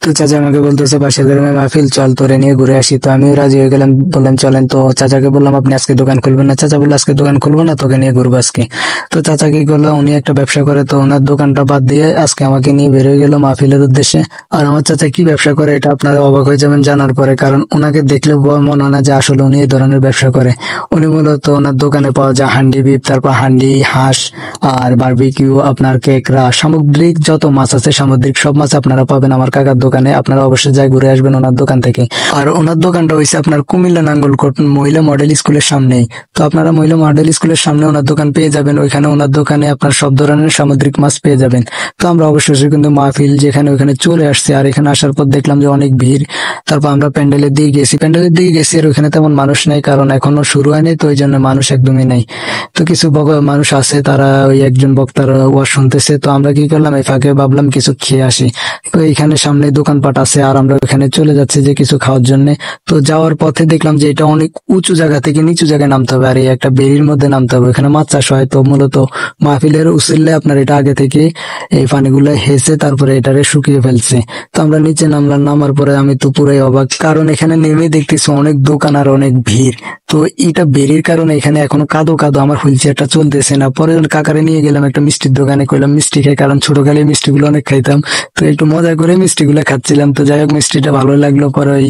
তো চাচা আমাকে বলতেছে পাশের গ্রামে মাহফিল, চল তোরে নিয়ে ঘুরে আসি। তো আমিও রাজি হয়ে গেলাম, বললাম চলেন। তো চাচাকে বললাম আপনি আজকে দোকান খুলবেন না? চাচা বললো আজকে দোকান খুলবো না, তোকে নিয়ে ঘুরবো আজকে। তো চাচা কি করলো, উনি একটা ব্যবসা করে, তো ওনার দোকানটা বাদ দিয়ে আজকে আমাকে নিয়ে বের হয়ে গেল মাহফিলের উদ্দেশ্যে। আর আমার চাচা কি ব্যবসা করে এটা আপনারা অবাক হয়ে যাবেন জানার পরে, কারণ ওনাকে দেখলে মনে হয় না যে আসলে উনি এই ধরনের ব্যবসা করে। উনি মূলত ওনার দোকানে পাওয়া যায় হান্ডি বিফ, তারপর হান্ডি হাঁস আর বারবিকিউ, আপনার কেকড়া, সামুদ্রিক যত মাছ আছে সামুদ্রিক সব মাছ আপনারা পাবেন আমার কাকার দোকানে। আপনারা অবশ্যই যাই ঘুরে আসবেন ওনার দোকান থেকে। আর ওনার দোকানটা হয়েছে আপনার কুমিল্লা নাঙ্গলকোট মহিলা মডেল স্কুলের সামনেই। তো আপনারা মহিলা মডেল স্কুলের সামনে ওনার দোকান পেয়ে যাবেন। ওইখানে ওনার দোকানে আপনার সব ধরনের সামুদ্রিক মাছ পেয়ে যাবেন। তো আমরা অবশ্যই কিন্তু মাহফিল যেখানে ওইখানে চলে আসছি, আর এখানে আসার পর দেখলাম যে অনেক ভিড়। তারপর আমরা প্যান্ডেলের দিকে গেছি আর ওইখানে তেমন মানুষ নেই, কারণ এখনো শুরু হয়নি, তো ওই জন্য মানুষ একদমই নাই। তো কিছু মানুষ আছে, তারা ওই একজন বক্তার ওয়াজ শুনতেছে। তো আমরা কি করলাম, এই ফাঁকে ভাবলাম কিছু খেয়ে আসি। তো এখানে সামনে দোকানপাট আছে আর আমরা ওখানে চলে যাচ্ছি যে কিছু খাওয়ার জন্য। তো যাওয়ার পথে দেখলাম যে এটা অনেক উঁচু জায়গা থেকে নিচু জায়গায় নামতে হবে, আর এই একটা বেরির মধ্যে নামতে হবে। এখানে মাছ চাষ হয়, তো মূলত মাহফিলের উসিলে আপনার এটা আগে থেকে এই পানিগুলো হেসে তারপরে এটারে শুকিয়ে ফেলছে। তো আমরা নিচে নামলাম, নামার পরে আমি তো পুরাই অবাক, কারণ এখানে নেমে দেখতেছি অনেক দোকান আর অনেক ভিড়। তো এটা বেরির কারণে এখানে এখনো কাদো কাদো, আমার হুইল চেয়ারটা চলতেছে না। পরে কাকারে নিয়ে গেলাম একটা মিষ্টির দোকানে, কইলাম মিষ্টি খাই, কারণ ছোটকালে মিষ্টিগুলো অনেক খাইতাম। তো একটু মজা করে মিষ্টিগুলো খাচ্ছিলাম। তো যাই হোক মিষ্টিটা ভালো লাগলো।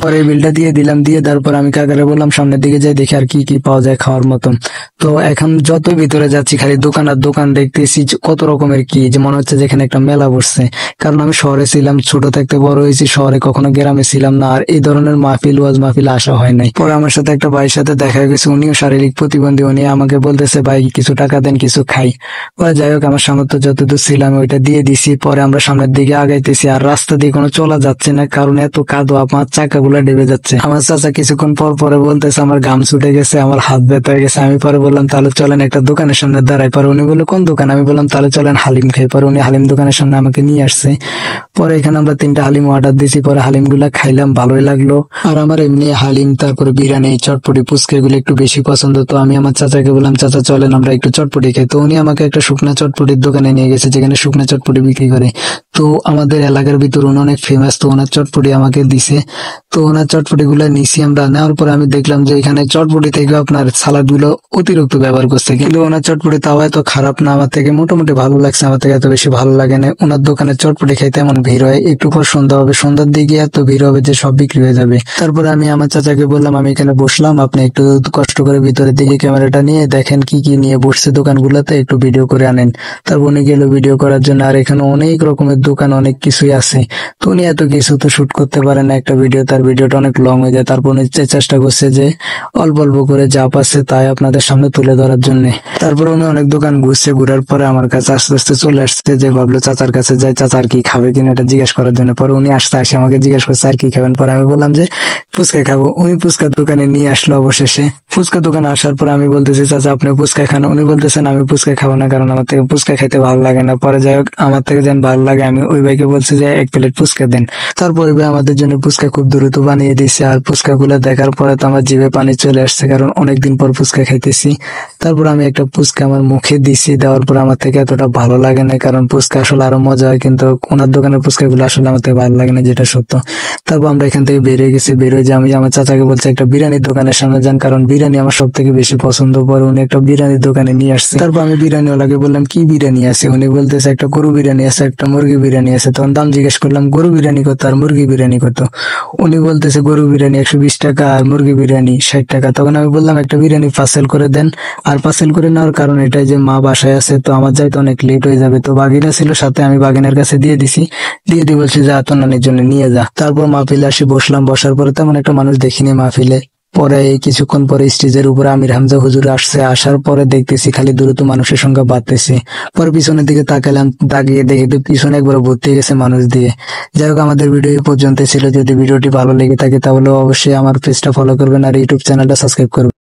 পরে বিলটা দিয়ে দিলাম, দিয়ে তারপর আমি কাকারে বললাম সামনের দিকে যাই দেখি আর কি কি পাওয়া যায় খাওয়ার মতন। তো এখন যত ভিতরে যাচ্ছি খালি দোকান আর দোকান দেখতেছি, কত রকমের কি, যে মনে হচ্ছে যেখানে একটা মেলা বসছে। কারণ আমি শহরে ছিলাম, ছোট থাকতে বড় হয়েছি শহরে, কখনো গ্রামে ছিলাম না, আর এই ধরনের মাহফিল ওয়াজ মাহফিল আসা হয় নাই। পরে আমার সাথে একটা ভাইয়ের সাথে দেখা হয়ে গেছে, উনিও শারীরিক প্রতিবন্ধী। উনি আমাকে বলতেছে ভাই কিছু টাকা দেন, কিছু খাই। পরে যাই হোক আমার সামর্থ্য যতদূর ছিলাম ওইটা দিয়ে দিছি। পরে আমরা সামনের দিকে আগাইতেছি, আর রাস্তা দিয়ে কোনো চলা যাচ্ছে না, কারণ এত কাদো, আমার চাকাগুলো ডেবে যাচ্ছে। আমার চাচা কিছুক্ষণ পর পরে বলতেছে আমার ঘাম ছুটে গেছে, আমার হাত ব্যথা হয়ে গেছে। আমি পরে বললাম তাহলে চলেন একটা দোকানের সামনে দাঁড়াই। পরে উনি বললো কোন দোকান? আমি বললাম তাহলে চলেন হালিম খাই। পরে উনি হালিম দোকানের সামনে আমাকে নিয়ে আসছে। পরে এখানে আমরা 3টা হালিম অর্ডার দিয়েছি। পরে হালিম গুলা খাইলাম, ভালোই লাগলো। আর আমার এমনি হালিম, তারপরে বিরিয়ানি, চটপটি, ফুচকা এগুলো একটু বেশি পছন্দ। তো আমি আমার চাচাকে বললাম চাচা চলেন আমরা একটু চটপটি খাই। তো উনি আমাকে একটা শুকনা চটপটির দোকানে নিয়ে গেছে, যেখানে শুকনা চটপটি বিক্রি করে। তো আমাদের এলাকার ভিতর উনি অনেক ফেমাস, তো ওনার চটপটি আমাকে দিছে। তো ওনার চটপটি গুলা নিছি আমরা। নেওয়ার পরে আমি দেখলাম যে এখানে চটপটি থেকে আপনার সালাদ গুলো অতিরিক্ত ব্যবহার করছে, কিন্তু ওনার চটপটি তাও এত খারাপ না, আমার থেকে মোটামুটি ভালো লাগছে, আমার থেকে এত বেশি ভালো লাগে না। ওনার দোকানে চটপটি খাইতে এমন ভিড় হয়, একটু পর সন্ধ্যা হবে, সন্ধ্যার দিকে এত ভিড় হবে যে সব বিক্রি হয়ে যাবে। তারপরে আমি আমার চাচাকে বললাম আমি এখানে বসলাম, আপনি একটু কষ্ট করে ভিতরের দিকে ক্যামেরাটা নিয়ে দেখেন কি কি নিয়ে বসছে দোকানগুলোতে, একটু ভিডিও করে আনেন। তারপর উনি গেল ভিডিও করার জন্য। আর এখানে অনেক রকমের দোকান, অনেক কিছুই আছে। তো উনি এত কিছু তো শুট করতে পারে না একটা ভিডিও, তার ভিডিওটা অনেক লং হয়ে যায়। তারপর উনি চেষ্টা করছে যে অল্প অল্প করে যা পাচ্ছে তাই আপনাদের সামনে তুলে ধরার জন্য। তারপর উনি অনেক দোকান ঘুরছে, ঘুরার পরে আমার কাছে আস্তে আস্তে চলে আসছে, যে ভাবলো চাচার কাছে যাই, চাচার কি খাবে কিনা এটা জিজ্ঞেস করার জন্য। পরে উনি আসতে আমাকে জিজ্ঞেস করছে আর কি খাবেন। পরে আমি বললাম যে ফুচকা খাবো। উনি ফুচকার দোকানে নিয়ে আসলো অবশেষে। ফুচকা দোকানে আসার পর আমি বলতেছি চাচা আপনি ফুচকা খান? উনি বলতেছেন আমি ফুচকা খাবো না, কারণ আমার থেকে ফুচকা খাইতে ভালো লাগে না। পরে যাই হোক আমার থেকে যেন ভালো লাগে, আমি ওই ভাইকে বলছি যে 1 প্লেট ফুচকা দেন। তারপর ওই ভাই আমাদের জন্য ফুচকা খুব দ্রুত বানিয়ে দিয়েছে। আর ফুচকা গুলো দেখার পরে তো আমার জিভে পানি চলে আসছে, কারণ অনেকদিন পর ফুচকা খাইতেছি। তারপর আমি একটা ফুচকা আমার মুখে দিছি, দেওয়ার পর আমার থেকে এতটা ভালো লাগে না, কারণ ফুচকা আসলে আরো মজা হয়, কিন্তু ওনার দোকানের ফুচকা গুলো আসলে আমার থেকে ভালো লাগে না, যেটা সত্য। তারপর আমরা এখান থেকে বেরিয়ে গেছি। বেরোয় যে আমি আমার চাচাকে বলছি একটা বিরিয়ানির দোকানের সামনে যান, কারণ বিরিয়ানি আমার সব থেকে বেশি পছন্দ। পরে উনি একটা বিরিয়ানির দোকানে নিয়ে আসছে। তারপর আমি বিরিয়ানিওয়ালাকে বললাম কি বিরিয়ানি আছে? উনি বলতেছে একটা গরু বিরিয়ানি আছে, একটা মুরগি বিরিয়ানি আছে। তখন দাম জিজ্ঞেস করলাম গরু বিরিয়ানি কত আর মুরগি বিরিয়ানি কত? উনি বলতেছে গরু বিরিয়ানি 120 টাকা আর মুরগি বিরিয়ানি 60 টাকা। তখন আমি বললাম একটা বিরিয়ানি পার্সেল করে দেন। আর পার্সেল করে নেওয়ার কারণ এটাই যে মা বাসায় আছে, তো আমার যাইতে অনেক লেট হয়ে যাবে। তো বাগিনা ছিল সাথে, আমি বাগিনার কাছে দিয়ে দিছি, দিয়ে দিয়ে বলছি যে তোর নানির জন্য নিয়ে যা। তারপর মাহফিলে আসি বসলাম, বসার পরে তেমন একটা মানুষ দেখিনি মাহফিলে। পরে কিছুক্ষণ পরে স্টেজের উপরে আমির হামজা হুজুর আসছে। আসার পরে দেখতেছি খালি দ্রুত মানুষের সংখ্যা বাড়তেছে। পরে পিছনের দিকে তাকালাম, তাকিয়ে দেখি তো পিছনে একবার ভর্তি গেছে মানুষ দিয়ে। যাই হোক আমাদের ভিডিও এই পর্যন্ত ছিল। যদি ভিডিওটি ভালো লেগে থাকে তাহলে অবশ্যই আমার পেজটা ফলো করবেন আর ইউটিউব চ্যানেলটা সাবস্ক্রাইব করবেন।